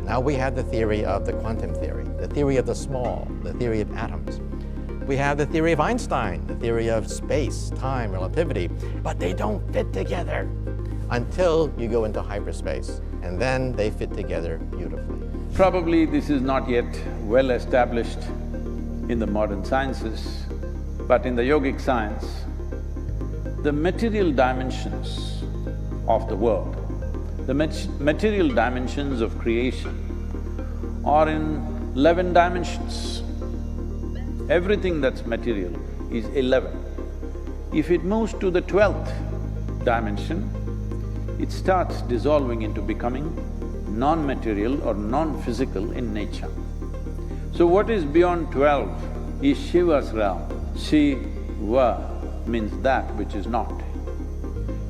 Now we have the theory of the quantum theory, the theory of the small, the theory of atoms. We have the theory of Einstein, the theory of space, time, relativity, but they don't fit together until you go into hyperspace, and then they fit together beautifully. Probably this is not yet well established in the modern sciences, but in the yogic science, the material dimensions of the world, the material dimensions of creation are in 11 dimensions. Everything that's material is 11. If it moves to the 12th dimension, it starts dissolving into becoming non-material or non-physical in nature. So what is beyond 12 is Shiva's realm. Shiva means that which is not.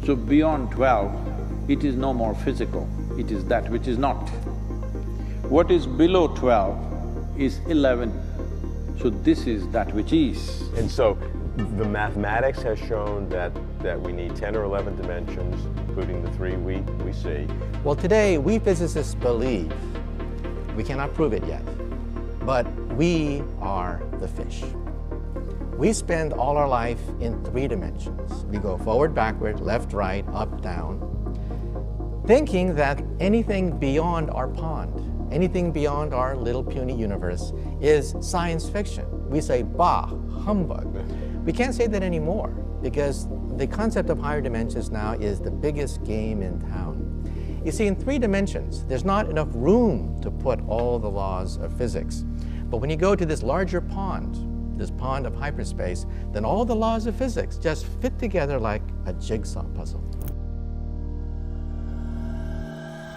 So beyond 12, it is no more physical, it is that which is not. What is below 12 is 11. So this is that which is. And so the mathematics has shown that we need 10 or 11 dimensions, including the three we see. Well, today, we physicists believe, we cannot prove it yet, but we are the fish. We spend all our life in 3 dimensions. We go forward, backward, left, right, up, down, thinking that anything beyond our pond, anything beyond our little puny universe is science fiction. We say, bah, humbug. We can't say that anymore because the concept of higher dimensions now is the biggest game in town. You see, in 3 dimensions, there's not enough room to put all the laws of physics. But when you go to this larger pond, this pond of hyperspace, then all the laws of physics just fit together like a jigsaw puzzle.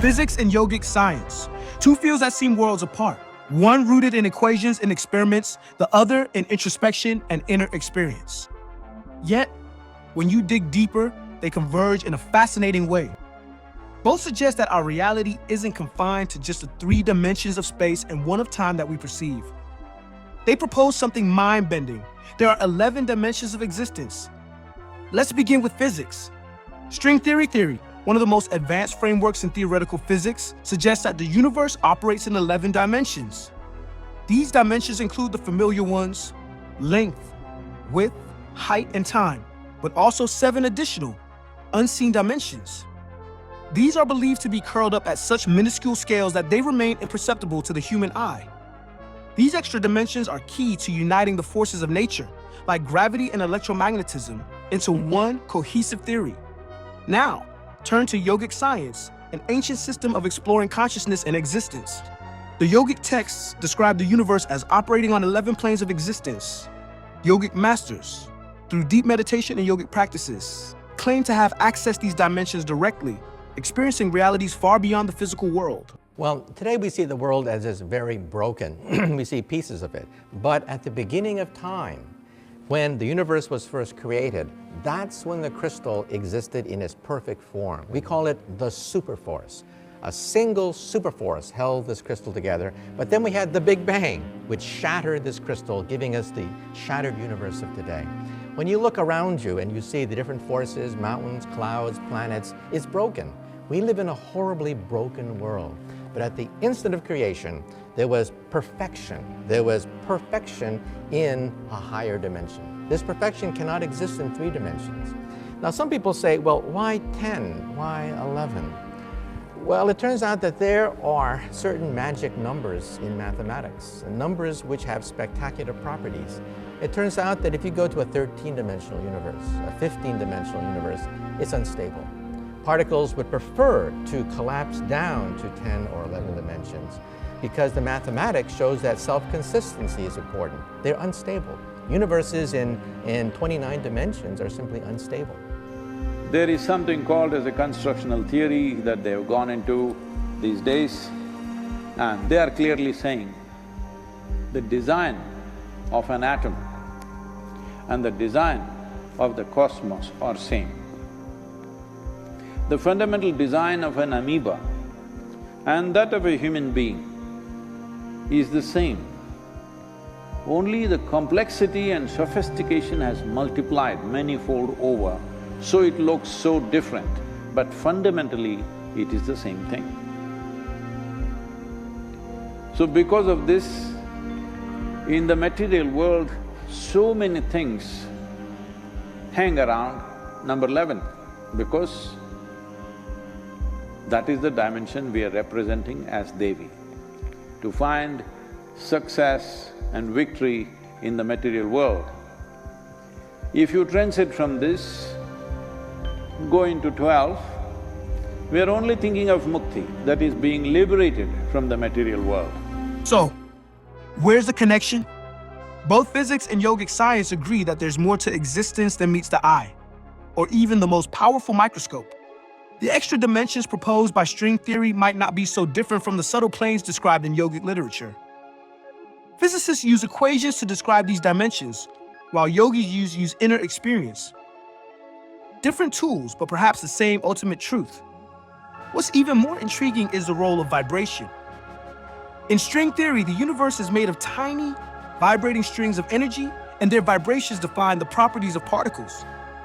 Physics and yogic science, 2 fields that seem worlds apart. One rooted in equations and experiments, the other in introspection and inner experience. Yet, when you dig deeper, they converge in a fascinating way. Both suggest that our reality isn't confined to just the 3 dimensions of space and 1 of time that we perceive. They propose something mind-bending. There are 11 dimensions of existence. Let's begin with physics. String theory, one of the most advanced frameworks in theoretical physics, suggests that the universe operates in 11 dimensions. These dimensions include the familiar ones: length, width, height, and time, but also 7 additional, unseen dimensions. These are believed to be curled up at such minuscule scales that they remain imperceptible to the human eye. These extra dimensions are key to uniting the forces of nature, like gravity and electromagnetism, into one cohesive theory. Now, turn to yogic science, an ancient system of exploring consciousness and existence. The yogic texts describe the universe as operating on 11 planes of existence. Yogic masters, through deep meditation and yogic practices, claim to have accessed these dimensions directly, experiencing realities far beyond the physical world. Well, today we see the world as is very broken. We see pieces of it. But at the beginning of time, when the universe was first created, that's when the crystal existed in its perfect form. We call it the superforce. A single superforce held this crystal together, but then we had the Big Bang, which shattered this crystal, giving us the shattered universe of today. When you look around you and you see the different forces, mountains, clouds, planets, it's broken. We live in a horribly broken world. But at the instant of creation, there was perfection. There was perfection in a higher dimension. This perfection cannot exist in 3 dimensions. Now, some people say, well, why 10? Why 11? Well, it turns out that there are certain magic numbers in mathematics, numbers which have spectacular properties. It turns out that if you go to a 13-dimensional universe, a 15-dimensional universe, it's unstable. Particles would prefer to collapse down to 10 or 11 dimensions because the mathematics shows that self-consistency is important. They're unstable. Universes in 29 dimensions are simply unstable. There is something called as a constructional theory that they have gone into these days, and they are clearly saying the design of an atom and the design of the cosmos are same. The fundamental design of an amoeba and that of a human being is the same. Only the complexity and sophistication has multiplied many-fold over, so it looks so different, but fundamentally it is the same thing. So because of this, in the material world, so many things hang around number 11, because that is the dimension we are representing as Devi. To find success and victory in the material world, if you transit from this, go into 12, we are only thinking of mukti, that is being liberated from the material world. So, where's the connection? Both physics and yogic science agree that there's more to existence than meets the eye, or even the most powerful microscope. The extra dimensions proposed by string theory might not be so different from the subtle planes described in yogic literature. Physicists use equations to describe these dimensions, while yogis use inner experience. Different tools, but perhaps the same ultimate truth. What's even more intriguing is the role of vibration. In string theory, the universe is made of tiny, vibrating strings of energy, and their vibrations define the properties of particles.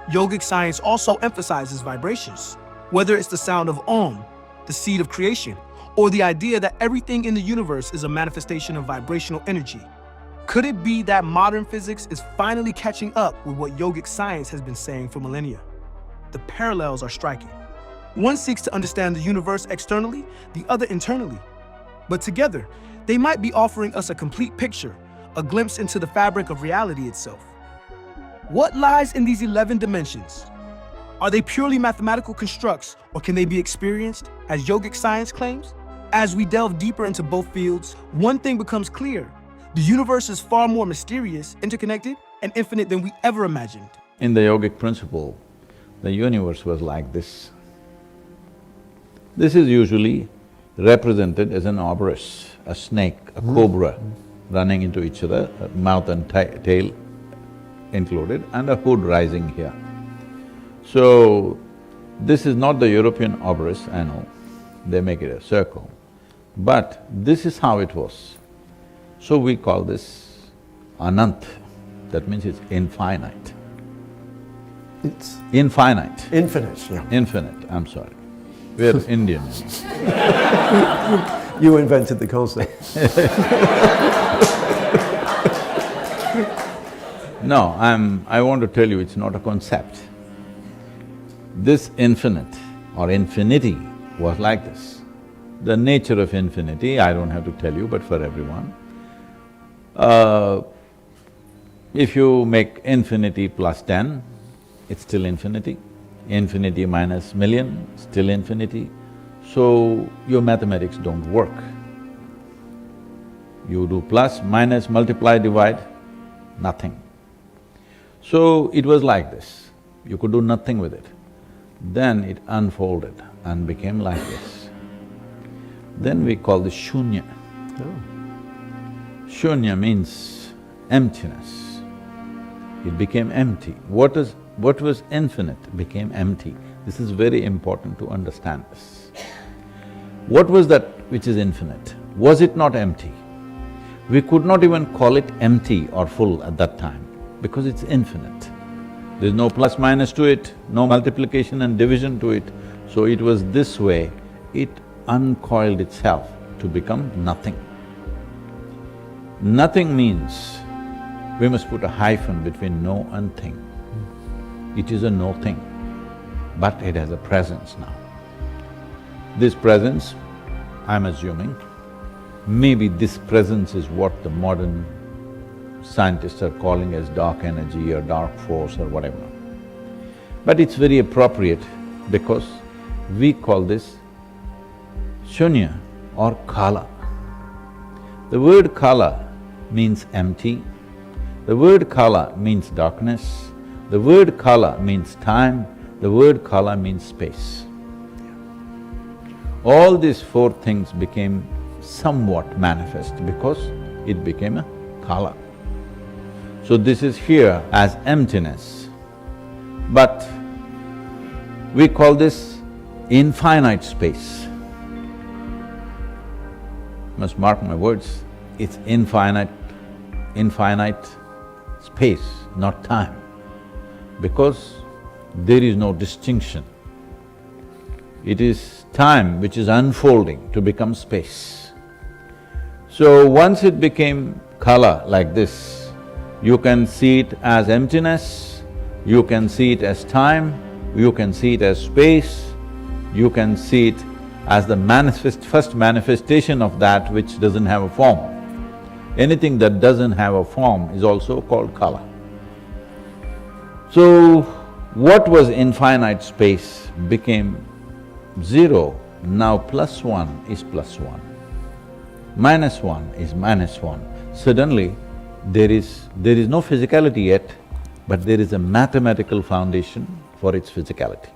Yogic science also emphasizes vibrations, whether it's the sound of Om, the seed of creation, or the idea that everything in the universe is a manifestation of vibrational energy. Could it be that modern physics is finally catching up with what yogic science has been saying for millennia? The parallels are striking. One seeks to understand the universe externally, the other internally. But together, they might be offering us a complete picture, a glimpse into the fabric of reality itself. What lies in these 11 dimensions? Are they purely mathematical constructs, or can they be experienced, as yogic science claims? As we delve deeper into both fields, one thing becomes clear. The universe is far more mysterious, interconnected, and infinite than we ever imagined. In the yogic principle, the universe was like this. This is usually represented as an arborist, a snake, a cobra running into each other, mouth and tail included, and a hood rising here. So, this is not the European arborist, I know, they make it a circle, but this is how it was. So we call this Anant, that means it's infinite. It's Infinite. infinite, yeah. Infinite, I'm sorry. We're Indian. You invented the concept. No, I want to tell you it's not a concept. This infinite or infinity was like this. The nature of infinity, I don't have to tell you, but for everyone. If you make infinity plus 10, it's still infinity. Infinity minus million, still infinity. So, your mathematics don't work. You do plus, minus, multiply, divide, nothing. So, it was like this. You could do nothing with it. Then it unfolded and became like this. Then we call this shunya. Shunya means emptiness. It became empty. What was infinite became empty. This is very important to understand this. What was that which is infinite? Was it not empty? We could not even call it empty or full at that time, because it's infinite. There's no plus minus to it, no multiplication and division to it. So it was this way, it uncoiled itself to become nothing. Nothing means we must put a hyphen between no and thing. It is a no thing, but it has a presence now. This presence, I'm assuming, maybe this presence is what the modern scientists are calling as dark energy or dark force or whatever. But it's very appropriate because we call this shunya or kala. The word kala means empty, the word kala means darkness, the word kala means time, the word kala means space. All these four things became somewhat manifest because it became a kala. So this is here as emptiness, but we call this infinite space. Must mark my words, it's infinite space, not time, because there is no distinction. It is time which is unfolding to become space. So once it became color like this, you can see it as emptiness, you can see it as time, you can see it as space, you can see it as the first manifestation of that which doesn't have a form. Anything that doesn't have a form is also called color. So, what was infinite space became zero, now +1 is +1. -1 is -1. Suddenly, there is no physicality yet, but there is a mathematical foundation for its physicality.